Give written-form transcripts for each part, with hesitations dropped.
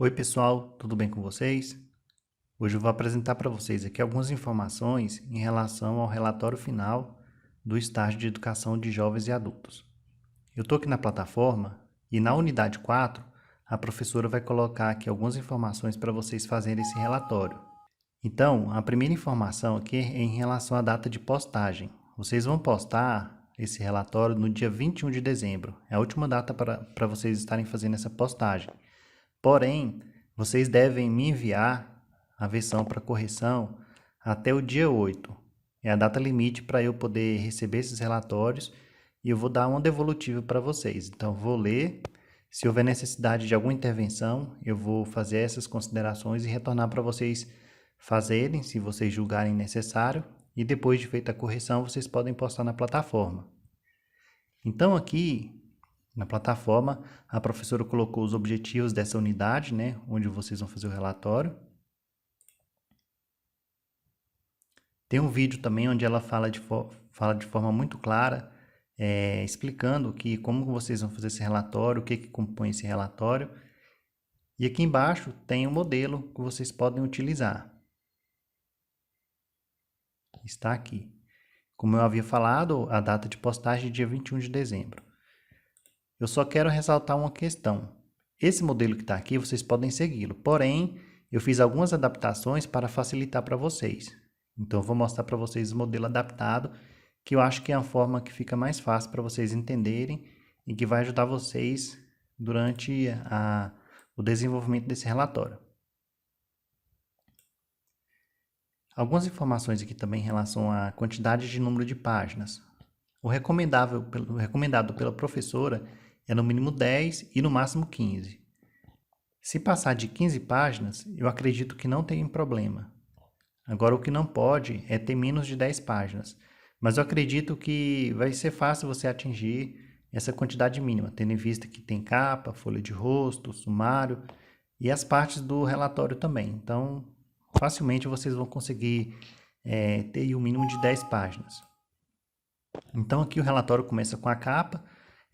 Oi pessoal, tudo bem com vocês? Hoje eu vou apresentar para vocês aqui algumas informações em relação ao relatório final do estágio de educação de jovens e adultos. Eu estou aqui na plataforma e na unidade 4 a professora vai colocar aqui algumas informações para vocês fazerem esse relatório. Então, a primeira informação aqui é em relação à data de postagem. Vocês vão postar esse relatório no dia 21 de dezembro, é a última data para vocês estarem fazendo essa postagem. Porém, vocês devem me enviar a versão para correção até o dia 8. É a data limite para eu poder receber esses relatórios e eu vou dar uma devolutiva para vocês. Então, vou ler. Se houver necessidade de alguma intervenção, eu vou fazer essas considerações e retornar para vocês fazerem, se vocês julgarem necessário. E depois de feita a correção, vocês podem postar na plataforma. Então, aqui na plataforma, a professora colocou os objetivos dessa unidade, né, onde vocês vão fazer o relatório. Tem um vídeo também onde ela fala de forma muito clara, explicando como vocês vão fazer esse relatório, o que compõe esse relatório. E aqui embaixo tem um modelo que vocês podem utilizar. Está aqui. Como eu havia falado, a data de postagem é dia 21 de dezembro. Eu só quero ressaltar uma questão. Esse modelo que está aqui, vocês podem segui-lo. Porém, eu fiz algumas adaptações para facilitar para vocês. Então, eu vou mostrar para vocês o modelo adaptado, que eu acho que é a forma que fica mais fácil para vocês entenderem e que vai ajudar vocês durante o desenvolvimento desse relatório. Algumas informações aqui também em relação à quantidade de número de páginas. O recomendado pela professora é no mínimo 10 e no máximo 15. Se passar de 15 páginas, eu acredito que não tem problema. Agora, o que não pode é ter menos de 10 páginas. Mas eu acredito que vai ser fácil você atingir essa quantidade mínima, tendo em vista que tem capa, folha de rosto, sumário e as partes do relatório também. Então, facilmente vocês vão conseguir ter o mínimo de 10 páginas. Então, aqui o relatório começa com a capa.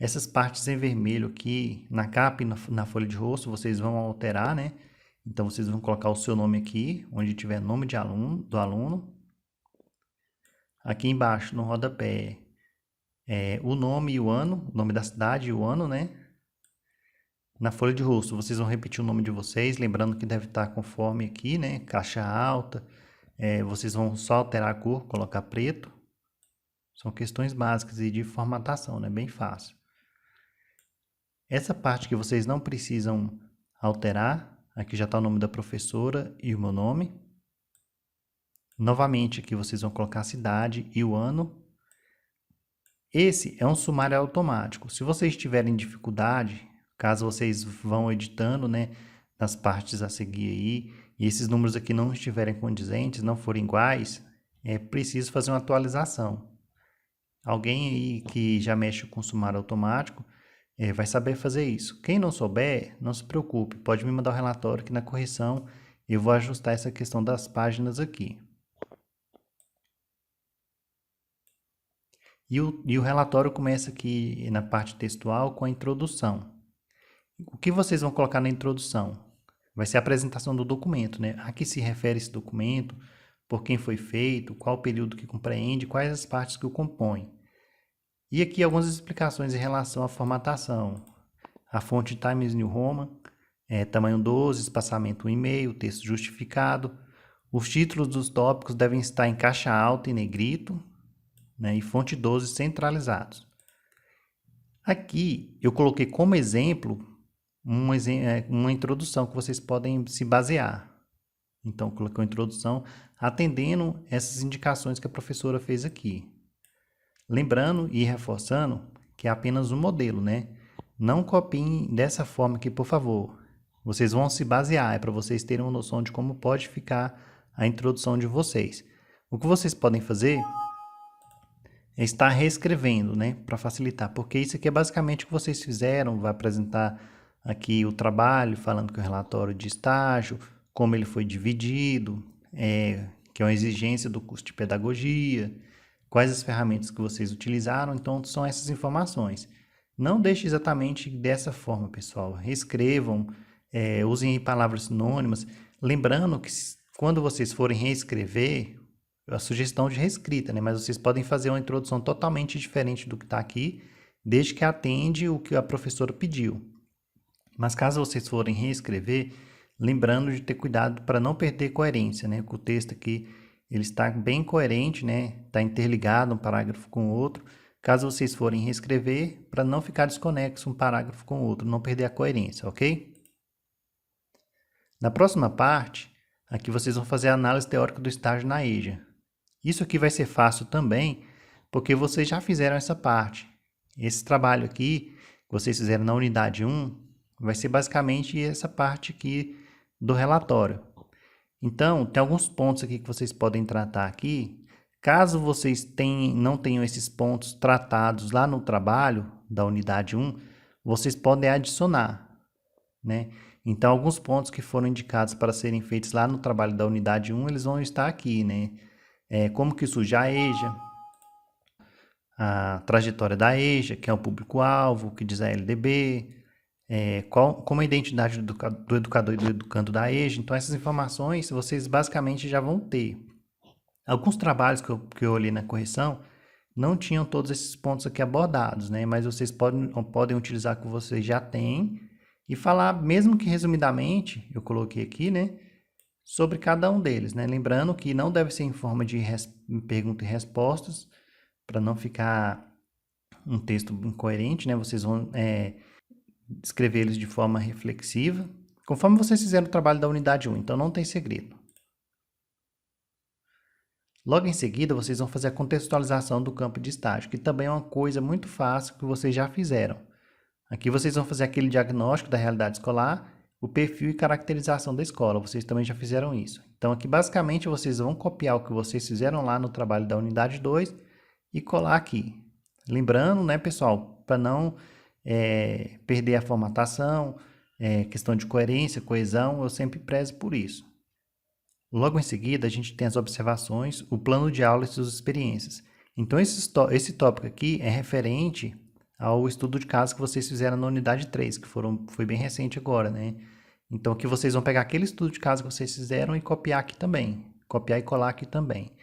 Essas partes em vermelho aqui, na capa e na folha de rosto, vocês vão alterar, né? Então, vocês vão colocar o seu nome aqui, onde tiver nome do aluno. Aqui embaixo, no rodapé, o nome e o ano, o nome da cidade e o ano, né? Na folha de rosto, vocês vão repetir o nome de vocês, lembrando que deve estar conforme aqui, né? Caixa alta. Vocês vão só alterar a cor, colocar preto. São questões básicas e de formatação, né? Bem fácil. Essa parte que vocês não precisam alterar, aqui já está o nome da professora e o meu nome. Novamente, aqui vocês vão colocar a cidade e o ano. Esse é um sumário automático. Se vocês tiverem dificuldade, caso vocês vão editando, né, nas partes a seguir aí, e esses números aqui não estiverem condizentes, não forem iguais, é preciso fazer uma atualização. Alguém aí que já mexe com sumário automático vai saber fazer isso. Quem não souber, não se preocupe, pode me mandar o relatório que na correção eu vou ajustar essa questão das páginas aqui. E o relatório começa aqui na parte textual com a introdução. O que vocês vão colocar na introdução? Vai ser a apresentação do documento, né? A que se refere esse documento, por quem foi feito, qual o período que compreende, quais as partes que o compõem. E aqui algumas explicações em relação à formatação. A fonte Times New Roman, tamanho 12, espaçamento 1,5, texto justificado. Os títulos dos tópicos devem estar em caixa alta e negrito, né, e fonte 12 centralizados. Aqui eu coloquei como exemplo uma introdução que vocês podem se basear. Então, coloquei uma introdução atendendo essas indicações que a professora fez aqui. Lembrando e reforçando que é apenas um modelo, né? Não copiem dessa forma aqui, por favor. Vocês vão se basear, é para vocês terem uma noção de como pode ficar a introdução de vocês. O que vocês podem fazer é estar reescrevendo, né? Para facilitar, porque isso aqui é basicamente o que vocês fizeram. Vai apresentar aqui o trabalho, falando que o relatório de estágio, como ele foi dividido, que é uma exigência do curso de pedagogia, quais as ferramentas que vocês utilizaram. Então, são essas informações. Não deixe exatamente dessa forma, pessoal. Reescrevam, usem palavras sinônimas. Lembrando que quando vocês forem reescrever, a sugestão de reescrita, né? Mas vocês podem fazer uma introdução totalmente diferente do que está aqui, desde que atende o que a professora pediu. Mas caso vocês forem reescrever, lembrando de ter cuidado para não perder coerência, né? O texto aqui ele está bem coerente, né? Está interligado um parágrafo com o outro. Caso vocês forem reescrever, para não ficar desconexo um parágrafo com o outro, não perder a coerência, ok? Na próxima parte, aqui vocês vão fazer a análise teórica do estágio na EJA. Isso aqui vai ser fácil também, porque vocês já fizeram essa parte. Esse trabalho aqui, que vocês fizeram na unidade 1, vai ser basicamente essa parte aqui do relatório. Então, tem alguns pontos aqui que vocês podem tratar aqui. Caso vocês não tenham esses pontos tratados lá no trabalho da unidade 1, vocês podem adicionar, né? Então, alguns pontos que foram indicados para serem feitos lá no trabalho da unidade 1, eles vão estar aqui, né? Como que surge a EJA, a trajetória da EJA, que é o público-alvo, que diz a LDB, como a identidade do educador e do educando da EJA. Então, essas informações vocês basicamente já vão ter. Alguns trabalhos que eu olhei na correção não tinham todos esses pontos aqui abordados, né? Mas vocês podem utilizar o que vocês já têm e falar, mesmo que resumidamente, eu coloquei aqui, né? Sobre cada um deles, né? Lembrando que não deve ser em forma de pergunta e respostas, para não ficar um texto incoerente, né? Vocês vão escrever eles de forma reflexiva, conforme vocês fizeram o trabalho da unidade 1, então não tem segredo. Logo em seguida, vocês vão fazer a contextualização do campo de estágio, que também é uma coisa muito fácil que vocês já fizeram. Aqui vocês vão fazer aquele diagnóstico da realidade escolar, o perfil e caracterização da escola. Vocês também já fizeram isso. Então, aqui basicamente vocês vão copiar o que vocês fizeram lá no trabalho da unidade 2 e colar aqui. Lembrando, né, pessoal, para não perder a formatação, questão de coerência, coesão, eu sempre prezo por isso. Logo em seguida, a gente tem as observações, o plano de aula e suas experiências. Então, esse tópico aqui é referente ao estudo de caso que vocês fizeram na unidade 3, que foi bem recente agora, né? Então, aqui vocês vão pegar aquele estudo de caso que vocês fizeram e copiar aqui também. Copiar e colar aqui também.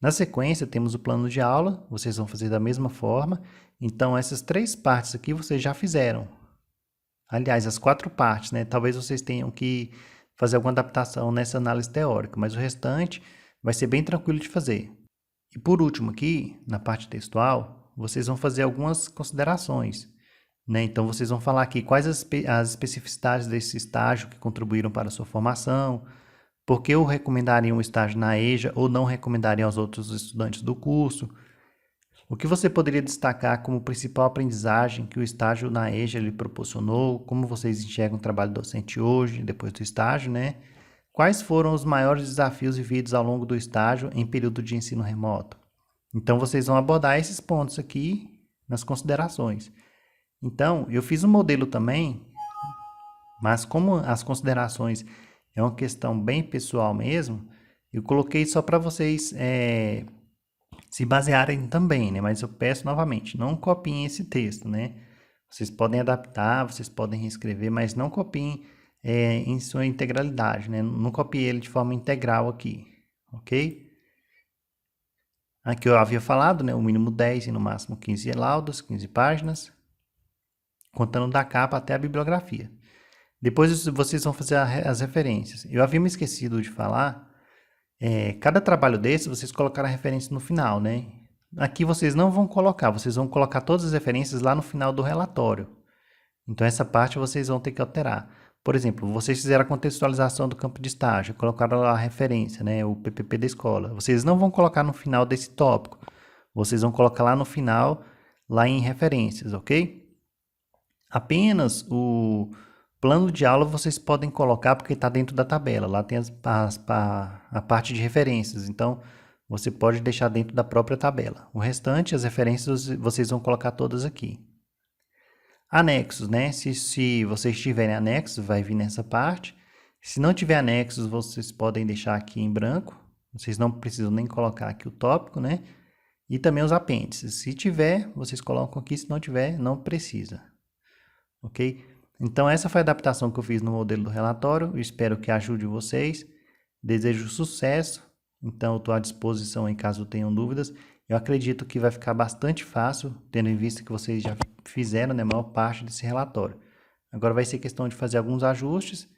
Na sequência, temos o plano de aula, vocês vão fazer da mesma forma. Então, essas 3 partes aqui vocês já fizeram. Aliás, as 4 partes, né? Talvez vocês tenham que fazer alguma adaptação nessa análise teórica, mas o restante vai ser bem tranquilo de fazer. E por último aqui, na parte textual, vocês vão fazer algumas considerações, né? Então, vocês vão falar aqui quais as especificidades desse estágio que contribuíram para a sua formação, por que eu recomendaria um estágio na EJA ou não recomendaria aos outros estudantes do curso, o que você poderia destacar como principal aprendizagem que o estágio na EJA lhe proporcionou, como vocês enxergam o trabalho docente hoje, depois do estágio, né? Quais foram os maiores desafios vividos ao longo do estágio em período de ensino remoto? Então, vocês vão abordar esses pontos aqui nas considerações. Então, eu fiz um modelo também, mas como as considerações é uma questão bem pessoal mesmo, eu coloquei só para vocês se basearem também, né? Mas eu peço novamente, não copiem esse texto, né? Vocês podem adaptar, vocês podem reescrever, mas não copiem em sua integralidade, né? Não copie ele de forma integral aqui, ok? Aqui eu havia falado, né? O mínimo 10 e no máximo 15 laudos, 15 páginas, contando da capa até a bibliografia. Depois vocês vão fazer as referências. Eu havia me esquecido de falar, cada trabalho desse vocês colocaram a referência no final, né? Aqui vocês não vão colocar, vocês vão colocar todas as referências lá no final do relatório. Então, essa parte vocês vão ter que alterar. Por exemplo, vocês fizeram a contextualização do campo de estágio, colocaram lá a referência, né, o PPP da escola. Vocês não vão colocar no final desse tópico. Vocês vão colocar lá no final, lá em referências, ok? Apenas o plano de aula vocês podem colocar porque está dentro da tabela. Lá tem a parte de referências. Então, você pode deixar dentro da própria tabela. O restante, as referências, vocês vão colocar todas aqui. Anexos, né? Se vocês tiverem anexos, vai vir nessa parte. Se não tiver anexos, vocês podem deixar aqui em branco. Vocês não precisam nem colocar aqui o tópico, né? E também os apêndices. Se tiver, vocês colocam aqui. Se não tiver, não precisa. Ok? Então, essa foi a adaptação que eu fiz no modelo do relatório. Eu espero que ajude vocês. Desejo sucesso. Então, eu estou à disposição em caso tenham dúvidas. Eu acredito que vai ficar bastante fácil, tendo em vista que vocês já fizeram, né, a maior parte desse relatório. Agora vai ser questão de fazer alguns ajustes,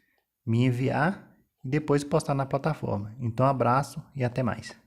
me enviar e depois postar na plataforma. Então, abraço e até mais.